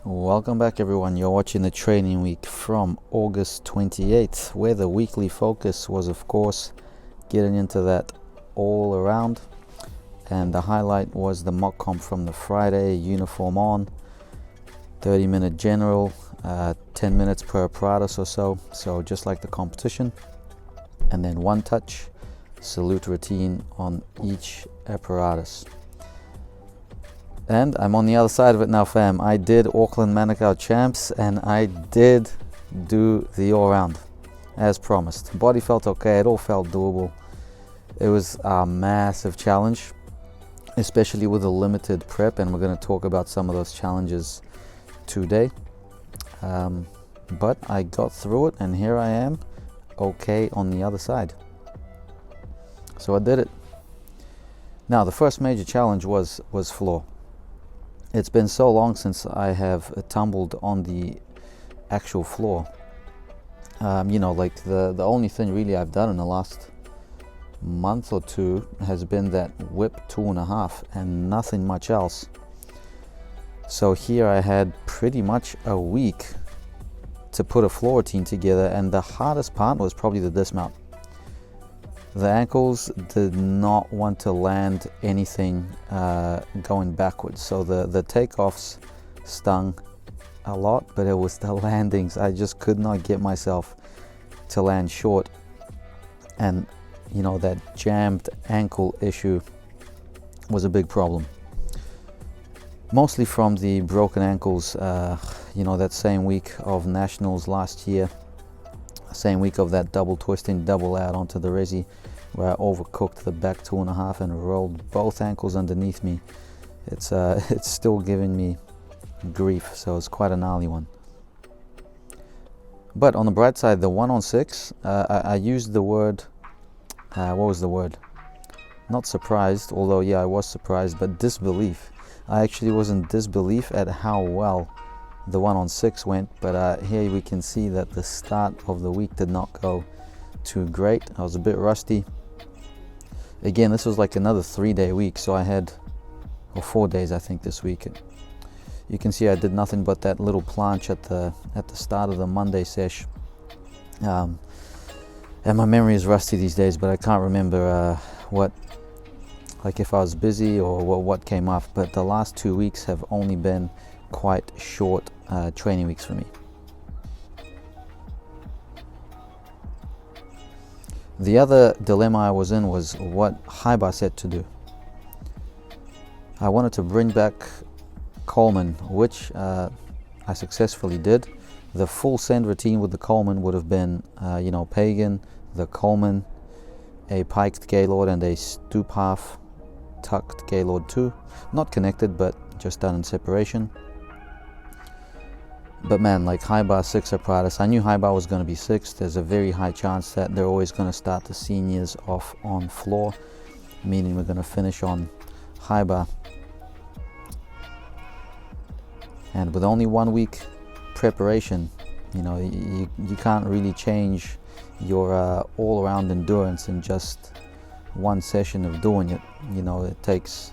Welcome back, everyone. You're watching the training week from August 28th, where the weekly focus was, of course, getting into that all around, and the highlight was the mock comp from the Friday, uniform on, 30-minute general, 10 minutes per apparatus or so just like the competition, and then one touch salute routine on each apparatus. And I'm on the other side of it now, fam. I did Auckland Manukau Champs and I did do the all-round as promised. Body felt okay, it all felt doable. It was a massive challenge, especially with a limited prep, and we're going to talk about some of those challenges today. But I got through it and here I am, okay on the other side. So I did it. Now the first major challenge was floor. It's been so long since I have tumbled on the actual floor. Like the only thing really I've done in the last month or two has been that whip 2.5 and nothing much else. So here I had pretty much a week to put a floor routine together, and the hardest part was probably the dismount. The ankles did not want to land anything going backwards, so the takeoffs stung a lot, but it was the landings. I just could not get myself to land short, and that jammed ankle issue was a big problem, mostly from the broken ankles. That same week of nationals last year, same week of that double twisting, double out onto the resi, where I overcooked the back 2.5 and rolled both ankles underneath me. It's still giving me grief, so it's quite a gnarly one. But on the bright side, the 1-on-6, I used the word, what was the word? Not surprised, although yeah, I was surprised, but disbelief. I actually was in disbelief at how well the 1-on-6 went, but here we can see that the start of the week did not go too great. I was a bit rusty. Again, this was like another 3-day week, so I had, or 4 days I think this week. You can see I did nothing but that little planche at the start of the Monday sesh. And my memory is rusty these days, but I can't remember if I was busy or what came off. But the last 2 weeks have only been quite short training weeks for me. The other dilemma I was in was what high bar set to do. I wanted to bring back Coleman, which I successfully did. The full send routine with the Coleman would have been, Pagan, the Coleman, a piked Gaylord, and a stoop half tucked Gaylord 2. Not connected, but just done in separation. But man, like high bar 6 apparatus, I knew high bar was going to be 6. There's a very high chance that they're always going to start the seniors off on floor, meaning we're going to finish on high bar. And with only 1 week preparation, you can't really change your all-around endurance in just one session of doing it. It takes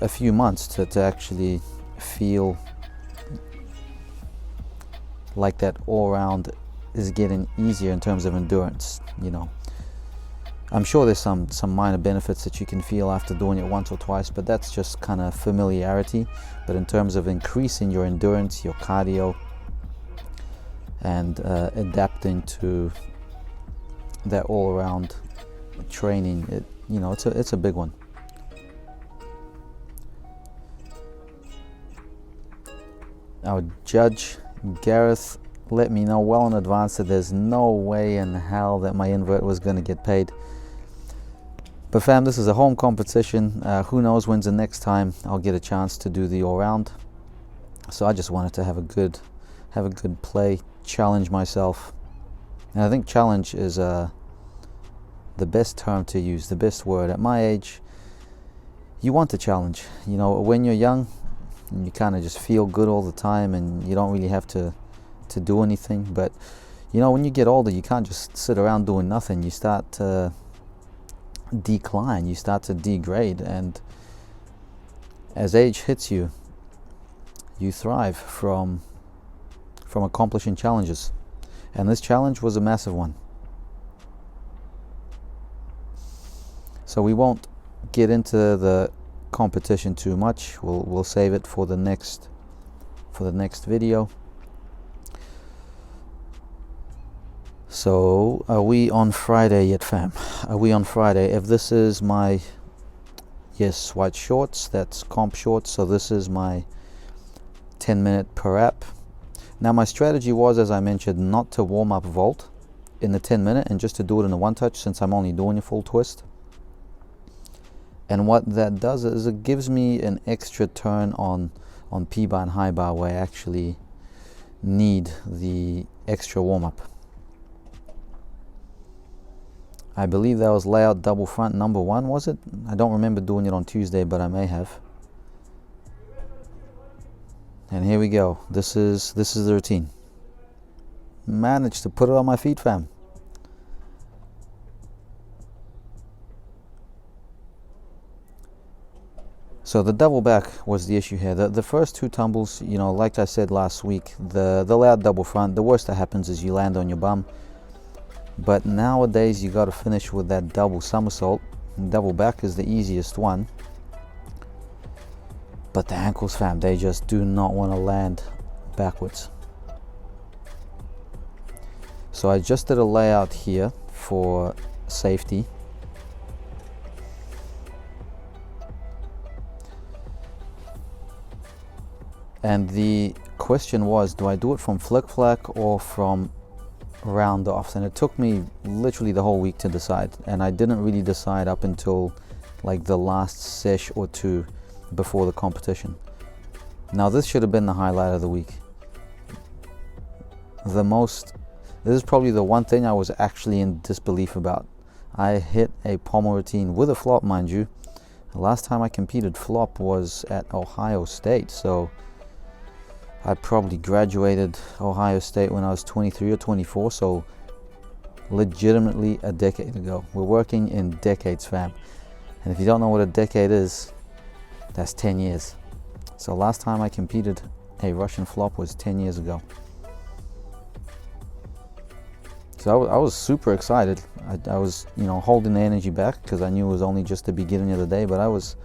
a few months to actually feel like that all-around is getting easier in terms of endurance. I'm sure there's some minor benefits that you can feel after doing it once or twice, but that's just kind of familiarity. But in terms of increasing your endurance, your cardio, and adapting to that all-around training, it's a big one. Our judge Gareth let me know well in advance that there's no way in hell that my invert was going to get paid. But fam, this is a home competition. Who knows when's the next time I'll get a chance to do the all-round. So I just wanted to have a good play, challenge myself. And I think challenge is the best term to use, the best word. At my age, you want to challenge. When you're young, you kind of just feel good all the time and you don't really have to do anything. But when you get older, you can't just sit around doing nothing. You start to decline, you start to degrade, and as age hits you, you thrive from accomplishing challenges. And this challenge was a massive one. So we won't get into the competition too much. We'll save it for the next video. So are we on Friday yet, fam? Are we on Friday? If this is my, yes, white shorts, that's comp shorts. So this is my 10-minute per app. Now my strategy was, as I mentioned, not to warm up vault in the 10-minute and just to do it in a one touch, since I'm only doing a full twist. And what that does is it gives me an extra turn on P-bar and high bar where I actually need the extra warm-up. I believe that was layout double front number 1, was it? I don't remember doing it on Tuesday, but I may have. And here we go. This is the routine. Managed to put it on my feet, fam. So the double back was the issue here. The first 2 tumbles, you know, like I said last week, the layout double front, the worst that happens is you land on your bum. But nowadays you got to finish with that double somersault. Double back is the easiest one. But the ankles, fam, they just do not want to land backwards. So I just did a layout here for safety. And the question was, do I do it from flick flack or from round offs? And it took me literally the whole week to decide. And I didn't really decide up until like the last sesh or 2 before the competition. Now this should have been the highlight of the week. This is probably the one thing I was actually in disbelief about. I hit a pommel routine with a flop, mind you. The last time I competed flop was at Ohio State, so I probably graduated Ohio State when I was 23 or 24, so legitimately a decade ago. We're working in decades, fam. And if you don't know what a decade is, that's 10 years. So last time I competed a Russian flop was 10 years ago. So I was super excited. I was, you know, holding the energy back because I knew it was only just the beginning of the day, but I was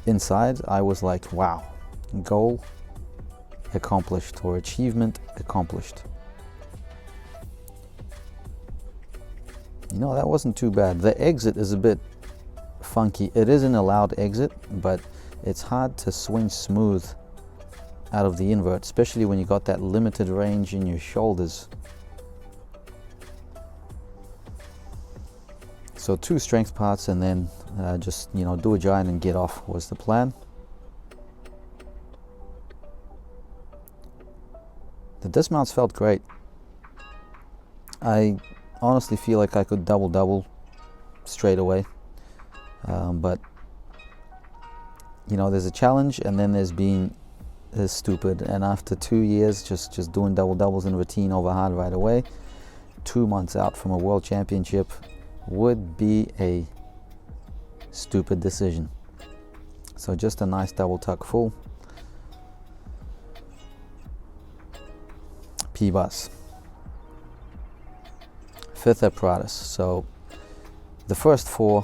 inside. I was like, wow, goal accomplished, or achievement accomplished. You know, that wasn't too bad. The exit is a bit funky. It is an allowed exit, but it's hard to swing smooth out of the invert, especially when you got that limited range in your shoulders. So 2 strength parts and then just, you know, do a giant and get off was the plan. The dismounts felt great. I honestly feel like I could double straight away, but you know, there's a challenge and then there's being stupid. And after 2 years just doing doubles in routine over hard right away, 2 months out from a world championship would be a stupid decision. So just a nice double tuck full. P-bus. 5th apparatus. So the first 4,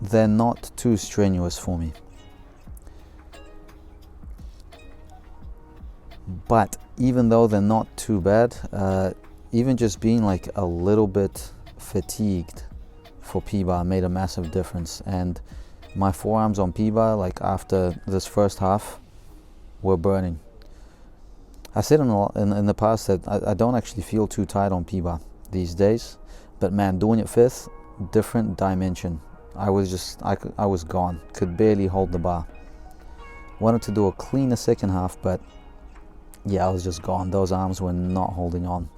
they're not too strenuous for me. But even though they're not too bad, even just being like a little bit fatigued for P-bar made a massive difference. And my forearms on P-bar, like after this first half, were burning. I said in the past that I don't actually feel too tight on P-bar these days, but man, doing it 5th, different dimension. I was gone, could barely hold the bar. Wanted to do a cleaner second half, but yeah, I was just gone. Those arms were not holding on.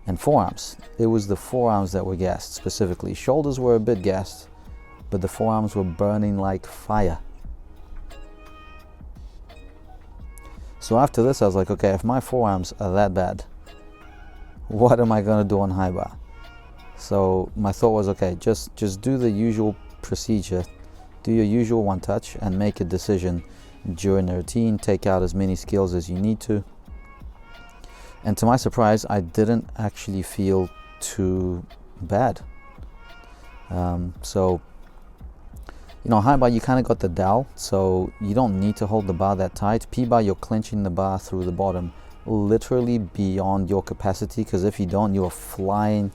And forearms, it was the forearms that were gassed specifically. Shoulders were a bit gassed, but the forearms were burning like fire. So after this, I was like, okay, if my forearms are that bad, what am I gonna do on high bar? So my thought was, okay, just do the usual procedure, do your usual one touch and make a decision during the routine. Take out as many skills as you need to. And to my surprise, I didn't actually feel too bad. So, you know, high bar, you kind of got the dowel, so you don't need to hold the bar that tight. P bar, you're clenching the bar through the bottom, literally beyond your capacity, because if you don't, you're flying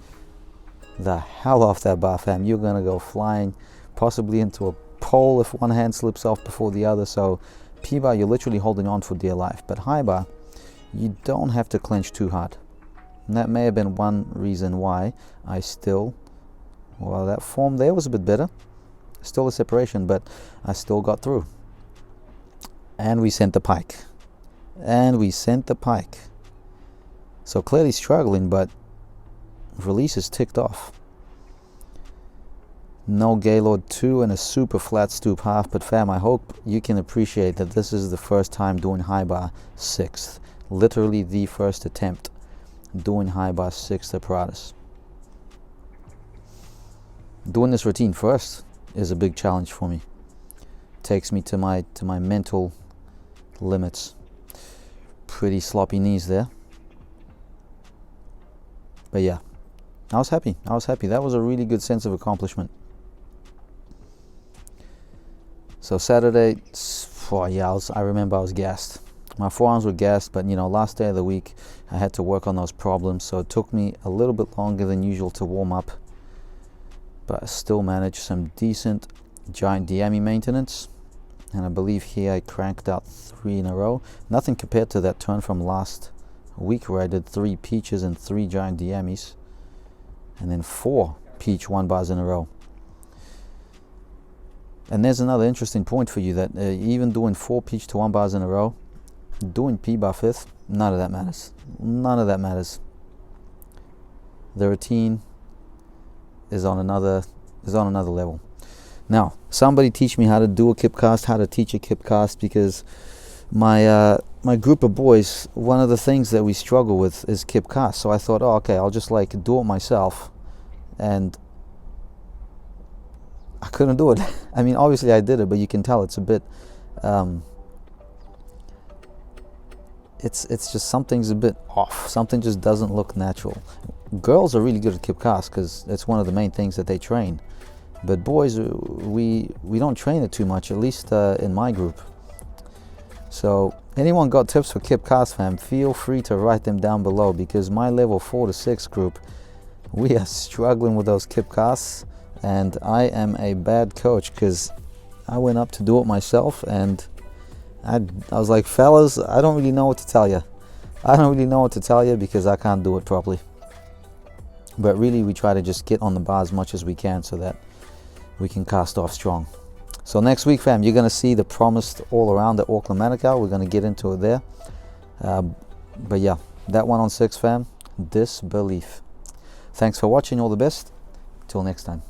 the hell off that bar, fam. You're gonna go flying possibly into a pole if one hand slips off before the other. So P bar, you're literally holding on for dear life. But high bar, you don't have to clench too hard. And that may have been one reason why I still, well, that form there was a bit better. Still a separation, but I still got through. And we sent the pike. So clearly struggling, but releases ticked off. No Gaylord 2 and a super flat stoop half, but fam, I hope you can appreciate that this is the first time doing high bar 6th. Literally the first attempt doing high bar 6th apparatus. Doing this routine first is a big challenge for me. Takes me to my mental limits. Pretty sloppy knees there. But yeah, I was happy. That was a really good sense of accomplishment. So Saturday, oh yeah, I remember I was gassed. My forearms were gassed, but you know, last day of the week, I had to work on those problems, so it took me a little bit longer than usual to warm up. But I still managed some decent giant DME maintenance, and I believe here I cranked out 3 in a row. Nothing compared to that turn from last week where I did 3 peaches and 3 giant DMEs, and then 4 peach 1 bars in a row. And there's another interesting point for you, that even doing 4 peach to 1 bars in a row, doing P bar 5th, none of that matters. The routine is on another level. Now, somebody teach me how to do a kip cast, how to teach a kip cast, because my group of boys, one of the things that we struggle with is kip cast. So I thought, oh, okay, I'll just like do it myself, and I couldn't do it. I mean, obviously I did it, but you can tell it's a bit it's just something's a bit off. Something just doesn't look natural. Girls are really good at kip cast because it's one of the main things that they train, but boys, we don't train it too much, at least in my group. So anyone got tips for kip cast, fam, feel free to write them down below, because my level 4 to 6 group, we are struggling with those kip casts, and I am a bad coach because I went up to do it myself, and I was like, fellas, I don't really know what to tell you. Because I can't do it properly. But really, we try to just get on the bar as much as we can so that we can cast off strong. So next week, fam, you're going to see the promised all around at Auckland Manukau. We're going to get into it there. But yeah, that one on 6, fam, Disbelief. Thanks for watching. All the best. Till next time.